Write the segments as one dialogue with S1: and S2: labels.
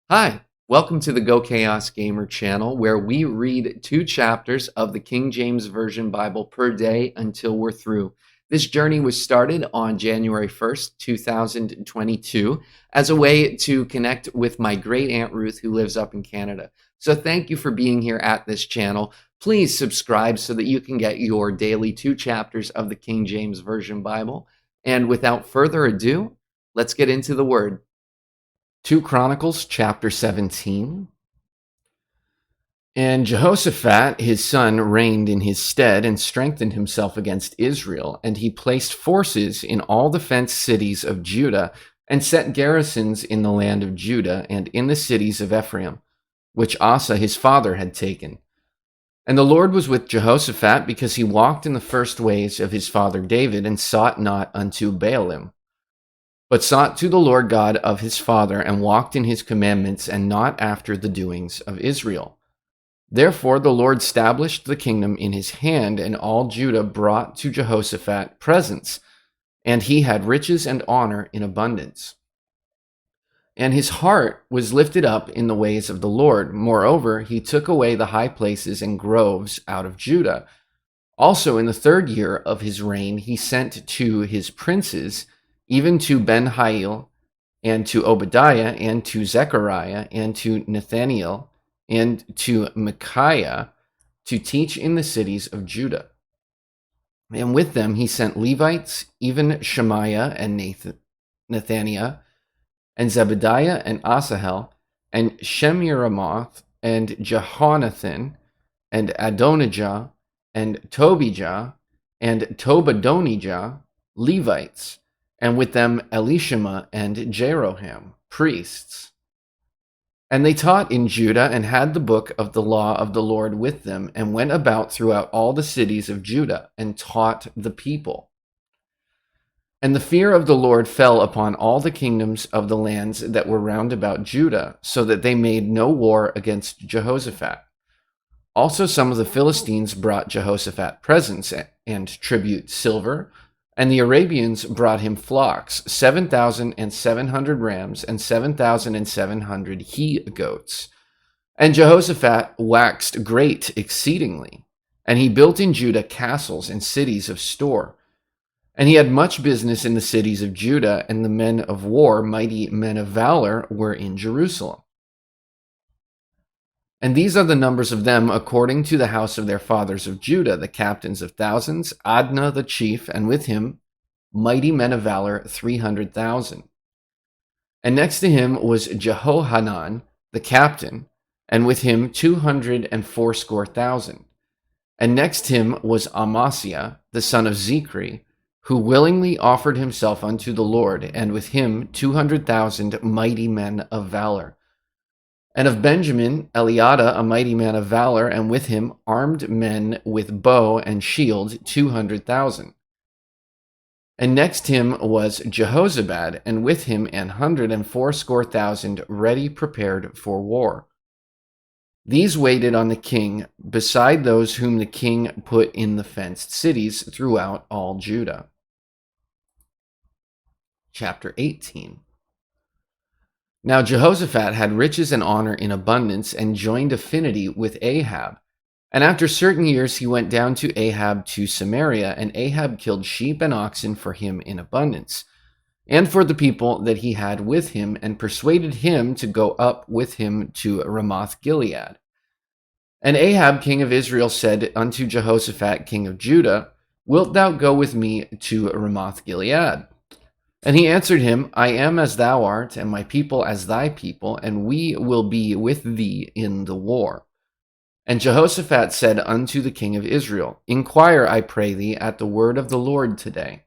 S1: Hi, welcome to the GoChaosGamer channel, where we read 2 chapters of the King James Version Bible per day until we're through. This journey was started on January 1st, 2022, as a way to connect with my great Aunt Ruth, who lives up in Canada. So thank you for being here at this channel. Please subscribe so that you can get your daily 2 chapters of the King James Version Bible. And without further ado, let's get into the Word. 2 Chronicles chapter 17. And Jehoshaphat his son reigned in his stead and strengthened himself against Israel, and he placed forces in all the fenced cities of Judah and set garrisons in the land of Judah and in the cities of Ephraim, which Asa his father had taken. And the Lord was with Jehoshaphat because he walked in the first ways of his father David and sought not unto Baalim, but sought to the Lord God of his father, and walked in his commandments, and not after the doings of Israel. Therefore the Lord established the kingdom in his hand, and all Judah brought to Jehoshaphat presents, and he had riches and honor in abundance. And his heart was lifted up in the ways of the Lord. Moreover, he took away the high places and groves out of Judah. Also in the 3rd year of his reign he sent to his princes, even to Ben-Hail, and to Obadiah, and to Zechariah, and to Nathaniel, and to Micaiah, to teach in the cities of Judah. And with them he sent Levites, even Shemaiah, and Nathaniah, and Zebediah, and Asahel, and Shemiramoth, and Jehonathan, and Adonijah, and Tobijah, and Tobadonijah, Levites, and with them Elishama and Jeroham, priests. And they taught in Judah, and had the book of the law of the Lord with them, and went about throughout all the cities of Judah, and taught the people. And the fear of the Lord fell upon all the kingdoms of the lands that were round about Judah, so that they made no war against Jehoshaphat. Also some of the Philistines brought Jehoshaphat presents and tribute, silver, and the Arabians brought him flocks, 7,700 rams, and 7,700 he-goats. And Jehoshaphat waxed great exceedingly, and he built in Judah castles and cities of store. And he had much business in the cities of Judah, and the men of war, mighty men of valor, were in Jerusalem. And these are the numbers of them according to the house of their fathers of Judah, the captains of thousands, Adnah the chief, and with him mighty men of valor 300,000. And next to him was Jehohanan the captain, and with him 280,000. And next him was Amasiah the son of Zichri, who willingly offered himself unto the Lord, and with him 200,000 mighty men of valor. And of Benjamin, Eliada, a mighty man of valor, and with him armed men with bow and shield 200,000. And next him was Jehozabad, and with him 180,000 ready prepared for war. These waited on the king, beside those whom the king put in the fenced cities throughout all Judah. Chapter 18. Now Jehoshaphat had riches and honor in abundance, and joined affinity with Ahab. And after certain years he went down to Ahab to Samaria, and Ahab killed sheep and oxen for him in abundance, and for the people that he had with him, and persuaded him to go up with him to Ramoth Gilead. And Ahab king of Israel said unto Jehoshaphat king of Judah, Wilt thou go with me to Ramoth Gilead? And he answered him, I am as thou art, and my people as thy people, and we will be with thee in the war. And Jehoshaphat said unto the king of Israel, Inquire, I pray thee, at the word of the Lord today.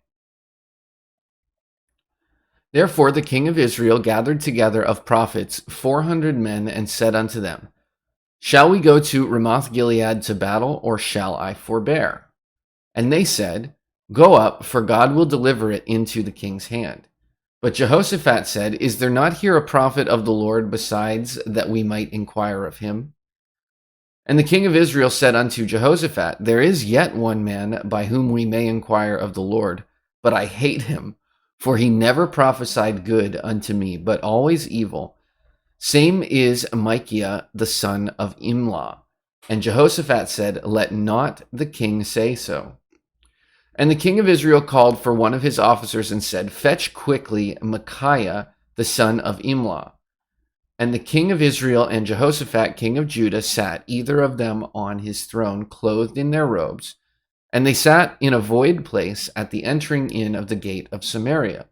S1: Therefore the king of Israel gathered together of prophets 400 men, and said unto them, Shall we go to Ramoth Gilead to battle, or shall I forbear? And they said, Go up, for God will deliver it into the king's hand. But Jehoshaphat said, Is there not here a prophet of the Lord besides, that we might inquire of him? And the king of Israel said unto Jehoshaphat, There is yet one man by whom we may inquire of the Lord, but I hate him, for he never prophesied good unto me, but always evil. Same is Micaiah the son of Imlah. And Jehoshaphat said, let not the king say so. And the king of Israel called for one of his officers and said, fetch quickly Micaiah the son of Imlah. And the king of Israel and Jehoshaphat king of Judah sat, either of them on his throne, clothed in their robes. And they sat in a void place at the entering in of the gate of Samaria.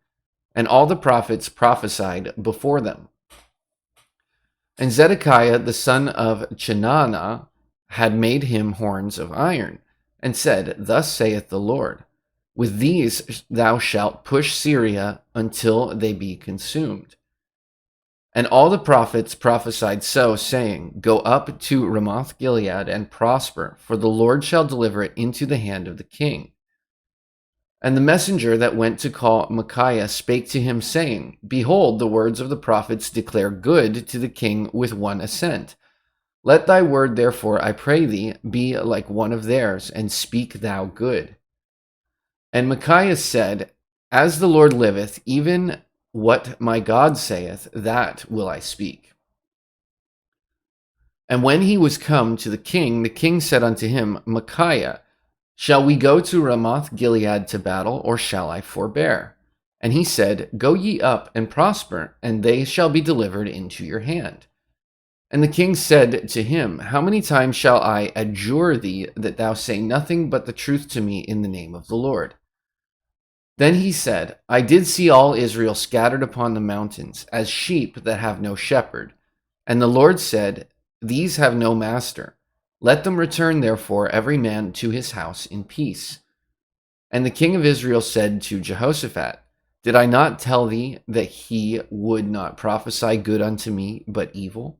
S1: And all the prophets prophesied before them. And Zedekiah the son of Chenaanah had made him horns of iron, and said, thus saith the Lord, with these thou shalt push Syria until they be consumed. And all the prophets prophesied so, saying, go up to Ramoth Gilead and prosper, for the Lord shall deliver it into the hand of the king. And the messenger that went to call Micaiah spake to him, saying, behold, the words of the prophets declare good to the king with one assent. Let thy word, therefore, I pray thee, be like one of theirs, and speak thou good. And Micaiah said, as the Lord liveth, even what my God saith, that will I speak. And when he was come to the king said unto him, Micaiah, shall we go to Ramoth Gilead to battle, or shall I forbear? And he said, go ye up and prosper, and they shall be delivered into your hand. And the king said to him, how many times shall I adjure thee that thou say nothing but the truth to me in the name of the Lord? Then he said, I did see all Israel scattered upon the mountains, as sheep that have no shepherd. And the Lord said, these have no master. Let them return, therefore, every man to his house in peace. And the king of Israel said to Jehoshaphat, did I not tell thee that he would not prophesy good unto me, but evil?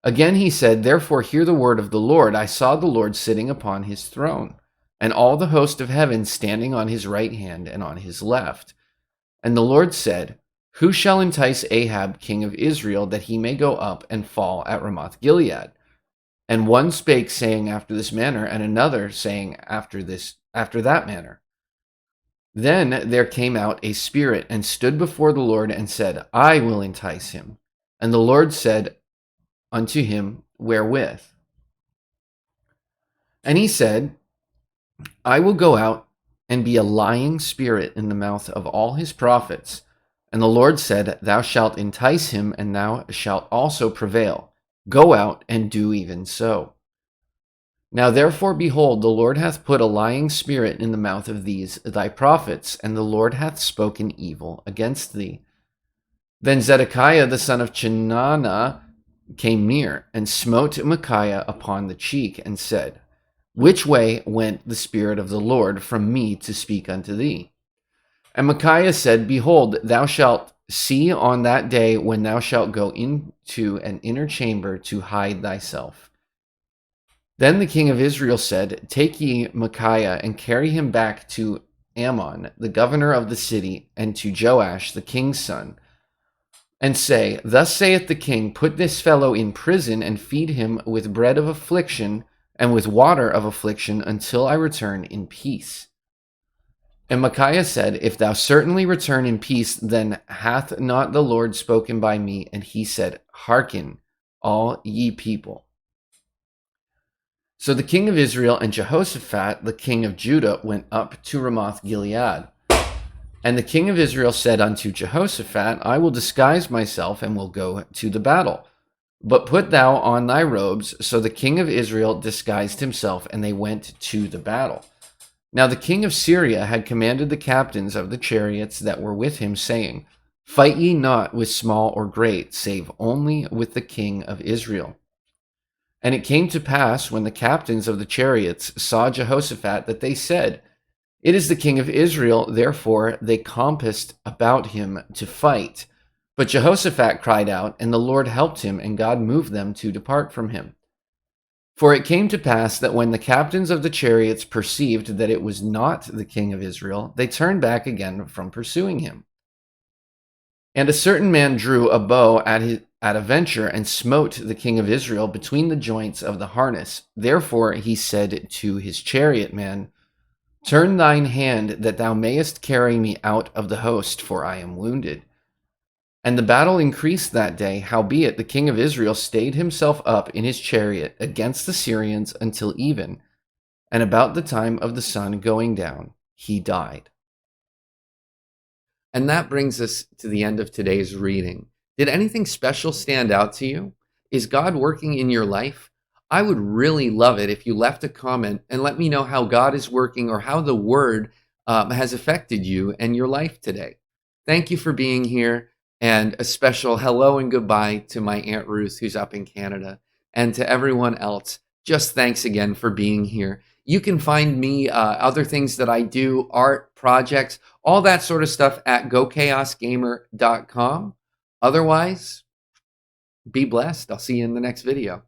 S1: Again he said, therefore hear the word of the Lord. I saw the Lord sitting upon his throne, and all the host of heaven standing on his right hand and on his left. And the Lord said, who shall entice Ahab king of Israel, that he may go up and fall at Ramoth Gilead? And one spake, saying after this manner, and another saying after that manner. Then there came out a spirit, and stood before the Lord, and said, I will entice him. And the Lord said unto him, wherewith? And he said, I will go out and be a lying spirit in the mouth of all his prophets. And the Lord said, thou shalt entice him, and thou shalt also prevail. Go out and do even so. Now therefore, behold, the Lord hath put a lying spirit in the mouth of these thy prophets, and the Lord hath spoken evil against thee. Then Zedekiah the son of Chenaanah came near, and smote Micaiah upon the cheek, and said, which way went the Spirit of the Lord from me to speak unto thee? And Micaiah said, behold, thou shalt see on that day when thou shalt go into an inner chamber to hide thyself. Then the king of Israel said, take ye Micaiah, and carry him back to Ammon, the governor of the city, and to Joash, the king's son, and say, thus saith the king, put this fellow in prison, and feed him with bread of affliction, and with water of affliction, until I return in peace. And Micaiah said, if thou certainly return in peace, then hath not the Lord spoken by me? And he said, hearken, all ye people. So the king of Israel and Jehoshaphat, the king of Judah, went up to Ramoth Gilead. And the king of Israel said unto Jehoshaphat, I will disguise myself, and will go to the battle. But put thou on thy robes. So the king of Israel disguised himself, and they went to the battle. Now the king of Syria had commanded the captains of the chariots that were with him, saying, fight ye not with small or great, save only with the king of Israel. And it came to pass, when the captains of the chariots saw Jehoshaphat, that they said, it is the king of Israel. Therefore they compassed about him to fight. But Jehoshaphat cried out, and the Lord helped him, and God moved them to depart from him. For it came to pass that when the captains of the chariots perceived that it was not the king of Israel, they turned back again from pursuing him. And a certain man drew a bow at a venture, and smote the king of Israel between the joints of the harness. Therefore he said to his chariot man, turn thine hand, that thou mayest carry me out of the host, for I am wounded. And the battle increased that day. Howbeit, the king of Israel stayed himself up in his chariot against the Syrians until even. And about the time of the sun going down, he died. And that brings us to the end of today's reading. Did anything special stand out to you? Is God working in your life? I would really love it if you left a comment and let me know how God is working or how the word has affected you and your life today. Thank you for being here, and a special hello and goodbye to my Aunt Ruth, who's up in Canada, and to everyone else. Just thanks again for being here. You can find me, other things that I do, art, projects, all that sort of stuff at GoChaosGamer.com. Otherwise, be blessed. I'll see you in the next video.